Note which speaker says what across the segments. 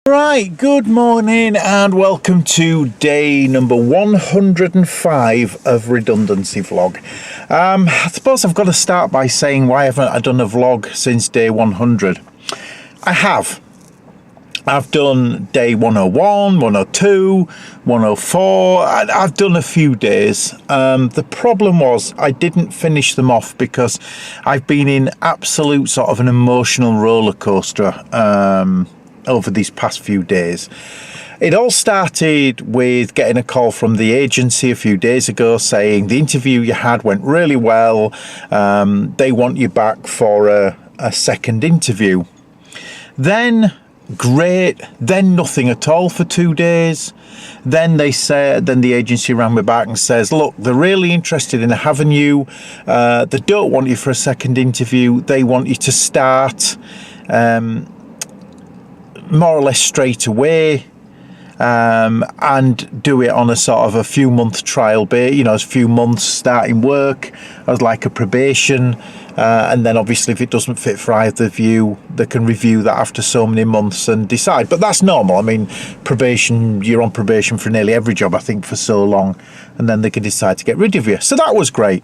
Speaker 1: Right, good morning and welcome to day number 105 of Redundancy Vlog. I suppose I've got to start by saying why haven't I done a vlog since day 100? I have. I've done day 101, 102, 104. I've done a few days. The problem was I didn't finish them off because I've been in absolute sort of an emotional roller coaster over these past few days. It all started with getting a call from the agency a few days ago saying the interview you had went really well. They want you back for a second interview. Then great, then nothing at all for 2 days. Then the agency rang me back and says, look, they're really interested in having you. They don't want you for a second interview. They want you to start more or less straight away, and do it on a sort of a few month trial base, a few months starting work as like a probation, and then obviously if it doesn't fit for either of you, they can review that after so many months and decide. But that's normal. I mean, probation, you're on probation for nearly every job, I think, for so long, and then they can decide to get rid of you. So that was great.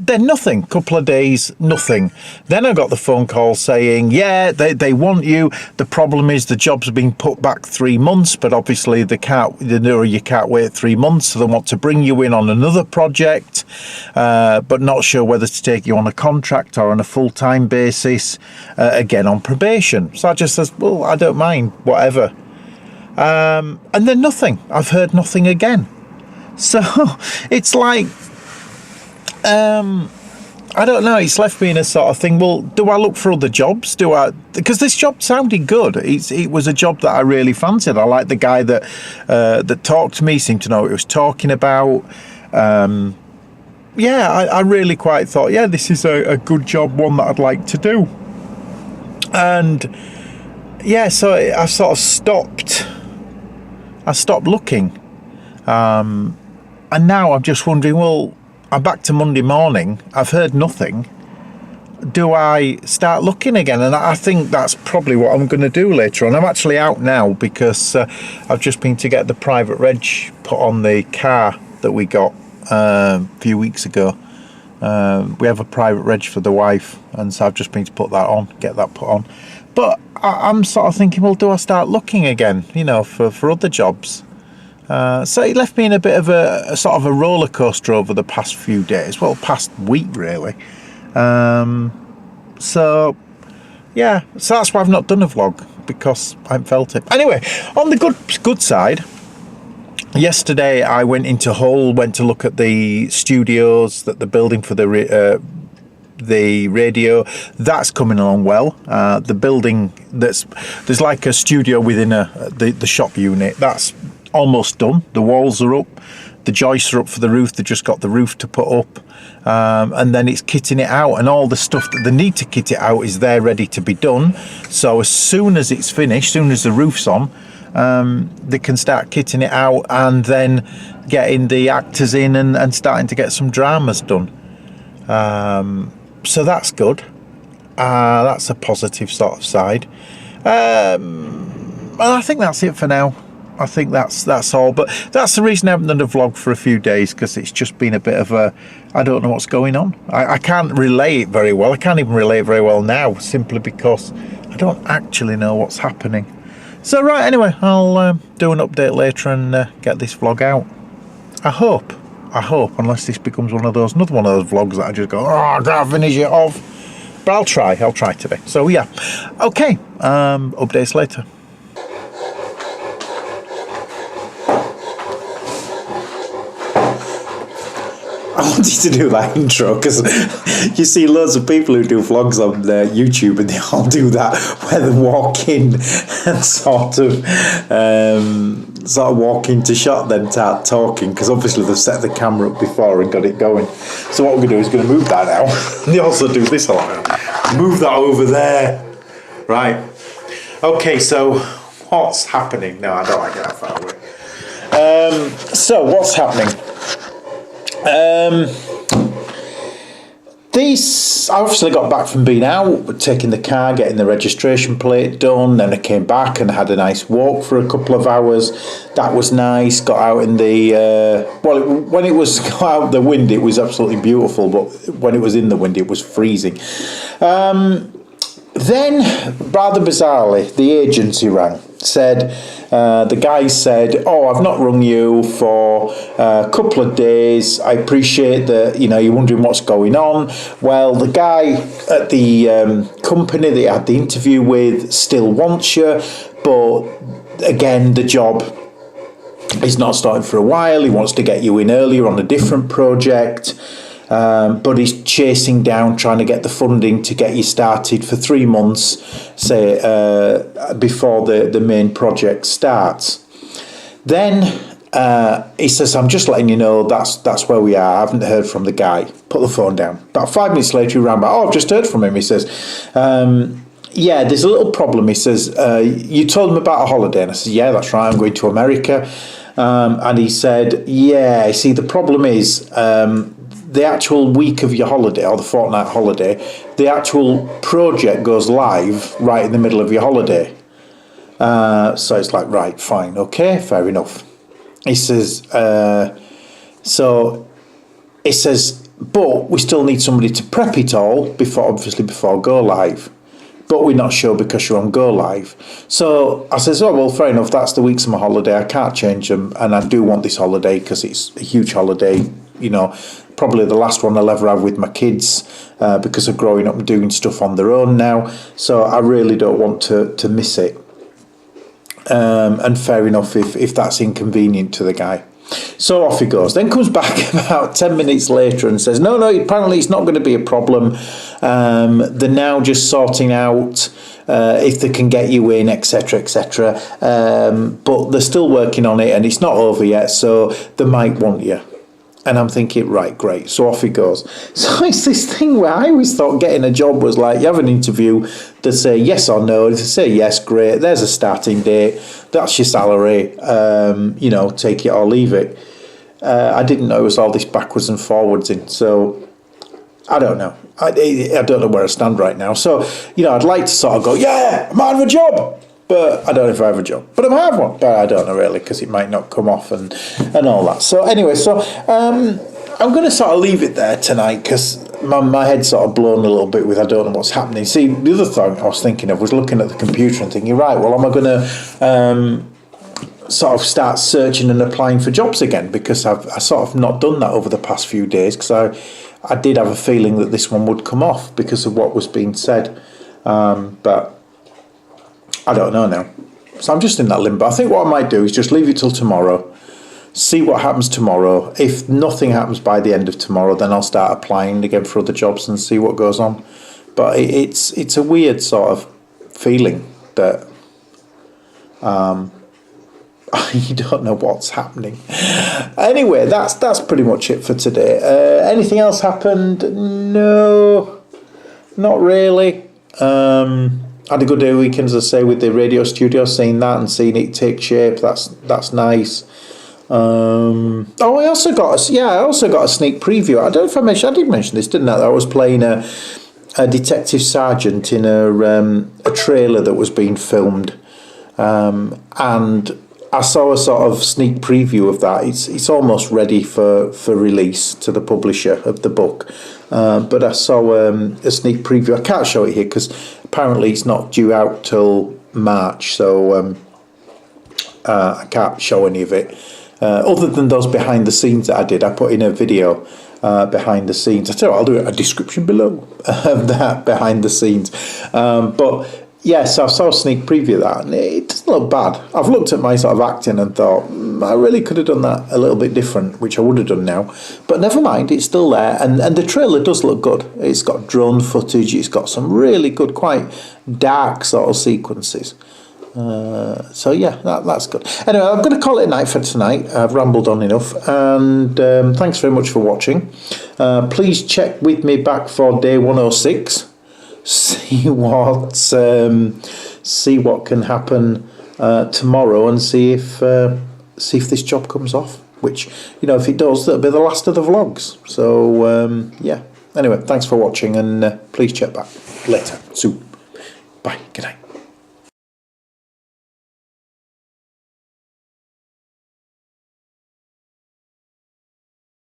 Speaker 1: Then nothing, couple of days, nothing. Then I got the phone call saying, yeah, they want you. The problem is the job's been put back 3 months, but obviously you can't wait 3 months, so they want to bring you in on another project, but not sure whether to take you on a contract or on a full-time basis, again on probation. So I just says, well, I don't mind, whatever. And then nothing. I've heard nothing again. So it's like, I don't know, it's left me in a sort of thing, well, do I look for other jobs? Because this job sounded good. It was a job that I really fancied. I liked the guy that talked to me, seemed to know what he was talking about. I really quite thought, yeah, this is a good job, one that I'd like to do. And yeah, so I sort of stopped looking. And now I'm just wondering, well, I'm back to Monday morning. I've heard nothing. Do I start looking again? And I think that's probably what I'm going to do later on. I'm actually out now because I've just been to get the private reg put on the car that we got a few weeks ago. We have a private reg for the wife, and so I've just been to put that on, get that put on. But I'm sort of thinking, well, do I start looking again, for other jobs? So it left me in a bit of a sort of a roller coaster over the past few days, well, past week really. So that's why I've not done a vlog, because I haven't felt it. Anyway, on the good side, yesterday I went into Hull, went to look at the studios that they're building for the radio. That's coming along well. The building there's like a studio within the shop unit. That's almost done. The walls are up, the joists are up for the roof. They just got the roof to put up, and then it's kitting it out, and all the stuff that they need to kit it out is there ready to be done. So as soon as it's finished, soon as the roof's on, they can start kitting it out and then getting the actors in and starting to get some dramas done. So that's good. That's a positive sort of side. And I think that's it for now. I think that's all, but that's the reason I haven't done a vlog for a few days, because it's just been a bit of I don't know what's going on. I can't relay it very well. I can't even relay it very well now, simply because I don't actually know what's happening. So right, anyway, I'll do an update later and get this vlog out. I hope, unless this becomes another one of those vlogs that I just go, I can't finish it off. But I'll try today. So yeah, okay, updates later.
Speaker 2: I wanted to do that intro because you see loads of people who do vlogs on YouTube, and they all do that where they walk in and sort of walk into shot, then start talking, because obviously they've set the camera up before and got it going. So what we're going to do is going to move that now. They also do this a lot. Move that over there. Right. Okay, so what's happening? No, I don't like it that far away. So what's happening?
Speaker 1: These, I obviously got back from being out, taking the car, getting the registration plate done. Then I came back and had a nice walk for a couple of hours. That was nice. Got out in the when it was out the wind, it was absolutely beautiful. But when it was in the wind, it was freezing. Then, rather bizarrely, the agency rang. The guy said, "Oh, I've not rung you for a couple of days. I appreciate that, you're wondering what's going on. Well, the guy at the company that you had the interview with still wants you, but again, the job is not starting for a while. He wants to get you in earlier on a different project." But he's chasing down, trying to get the funding to get you started for 3 months, say, before the main project starts. Then he says, "I'm just letting you know that's where we are. I haven't heard from the guy." Put the phone down. About 5 minutes later, he rang back. "Oh, I've just heard from him." He says, "Yeah, there's a little problem." He says, "You told him about a holiday." And I said, "Yeah, that's right. I'm going to America." And he said, "Yeah, see, the problem is the actual week of your holiday or the fortnight holiday, the actual project goes live right in the middle of your holiday." So it's like, right, fine, okay, fair enough. He says, "But we still need somebody to prep it all before go live. But we're not sure because you're on go live." So I says, "Oh, well, fair enough. That's the weeks of my holiday. I can't change them. And I do want this holiday because it's a huge holiday, probably the last one I'll ever have with my kids because of growing up and doing stuff on their own now. So I really don't want to miss it." And fair enough if that's inconvenient to the guy. So off he goes. Then comes back about 10 minutes later and says, no, apparently it's not going to be a problem. They're now just sorting out if they can get you in, etc., etc. But they're still working on it and it's not over yet, so they might want you. And I'm thinking, right, great. So off he goes. So it's this thing where I always thought getting a job was like, you have an interview, they say yes or no. If they say yes, great. There's a starting date. That's your salary. Take it or leave it. I didn't know it was all this backwards and forwards in. So I don't know. I don't know where I stand right now. So, I'd like to sort of go, yeah, I'm out of a job. But I don't know if I have a job. But I might have one. But I don't know really because it might not come off and all that. So anyway, I'm going to sort of leave it there tonight because my head's sort of blown a little bit with I don't know what's happening. See, the other thing I was thinking of was looking at the computer and thinking, right, well, am I going to sort of start searching and applying for jobs again? Because I sort of not done that over the past few days because I did have a feeling that this one would come off because of what was being said. But I don't know now. So I'm just in that limbo. I think what I might do is just leave it till tomorrow, see what happens tomorrow. If nothing happens by the end of tomorrow, then I'll start applying again for other jobs and see what goes on. But it's a weird sort of feeling that you don't know what's happening. Anyway, that's pretty much it for today. Anything else happened? No, not really. Had a good day weekend, as I say, with the radio studio, seeing that and seeing it take shape. That's nice. I also got a sneak preview. I don't know if I did mention this, didn't I? I was playing a detective sergeant in a trailer that was being filmed, and I saw a sort of sneak preview of that. It's almost ready for release to the publisher of the book, but I saw a sneak preview. I can't show it here because apparently it's not due out till March, so I can't show any of it. Other than those behind the scenes that I did, I put in a video behind the scenes. I tell you what, I'll do a description below of that behind the scenes. But yes, I saw a sneak preview of that, and it doesn't look bad. I've looked at my sort of acting and thought, I really could have done that a little bit different, which I would have done now. But never mind, it's still there, and the trailer does look good. It's got drone footage, it's got some really good, quite dark sort of sequences. So yeah, that's good. Anyway, I'm going to call it a night for tonight. I've rambled on enough, and thanks very much for watching. Please check with me back for day 106. See what can happen tomorrow, and see if this job comes off. Which, if it does, that'll be the last of the vlogs. So yeah,
Speaker 2: Anyway, thanks for watching, and please check back later, soon. Bye, good night.